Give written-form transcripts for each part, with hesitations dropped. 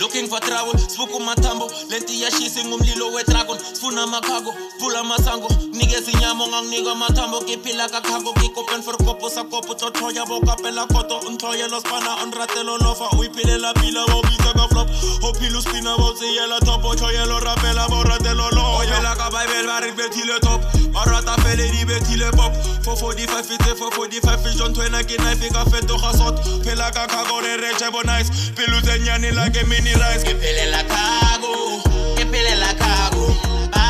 Looking for trouble, spuku matambo lenti yashisi ngumlilo wedragon sifuna makhago pula masango nikeza inyama nganginika matambo kiphila kakhago kikopen for kopo sa kopo tothoya bokapela koto unthoyelo spana onratelo lofa uyiphilela phila bobisa ka flop ophila uspina boziyela top othoyelo rapela boratelo lo oyela ka bible bari bethile top barata fele di bethile pop 445 fitse 445 vision twena ke knife ka feto ga sot phela ka khago re reche bo nice pilu zenyani like mini rice kephelela khago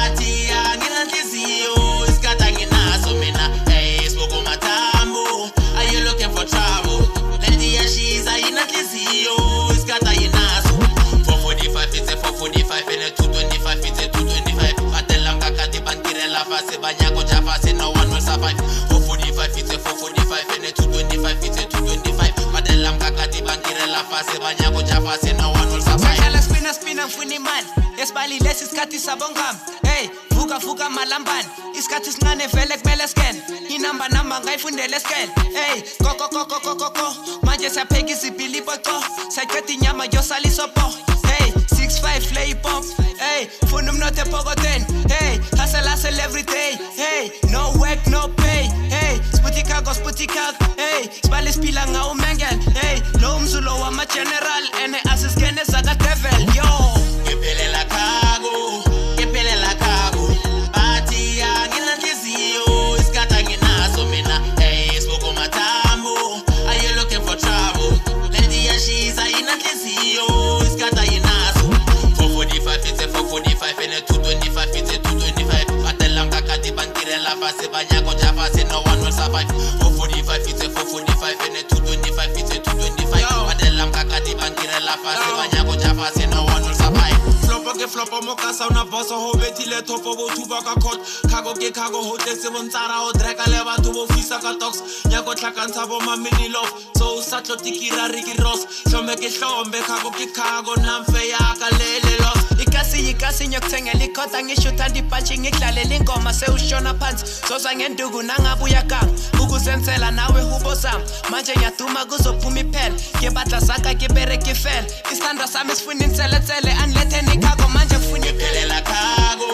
bathi anginanhliziyo isikhathi nginaso mina hey siboko matambo are you looking for trouble lenti yashiza inanhliziyo isikhathi ayinaso 445 it's 445 and 225 it's 225 batela ngakati bantirela fase banyako jafase no one will survive 445 it's 445 and 225 it's 225 batela ngakati bantirela fase banyako jafase no one will survive spina mfuna imali esibali lesi isikhathi sabongama hey vuka malambani isikhathi sincane vele kumele scan inamba ngayifundele scan hey koko manje siyapheka izibhili ipoco sayiceda inyama yosala isopo hey 65 lay pop hey funa umnotho epokoteni hey hustle every day hey no work no pay hey sputikako hey sibali siphila ngawo mengel hey lo umzulo wama general ene asiskene zaka devil yo kephelela khago bathi anginanhliziyo isikhathi anginaso mina hey siboko matambo are you looking for trouble lenti yashiza inanhliziyo isikhathi ayinaso 445 it's 445 and 225 it's 225 batela ngakati bantirela fase banyako jafase no one will survive 445 it's 445 and 225 it's 225 batela ngakati bantirela fase banyako jafase no one will survive flopo mokasa una boso ho betile topo bo thuba ka khot khago ke khago ho tletse bontsara o dreka le batho bo fisa ka tox nyako tlhakantsha bo mamini love so sa tlotikira riki ros hlombe ke hlombe khago ke khago namfe ya ka lele los ikasi nyokuthengela ikhota ngishuta ndipachi ngikudlalela ingoma sewushona phansi soza ngenduku nangabuya kanga ukuzenzela nawe hubo sami manje ngiyaduma kuzophuma iphela ngebatla zaka ngibereka ifela isithandwa sami sifuna inseletsele aniletheni ikhago manje ngifuna kephelela khago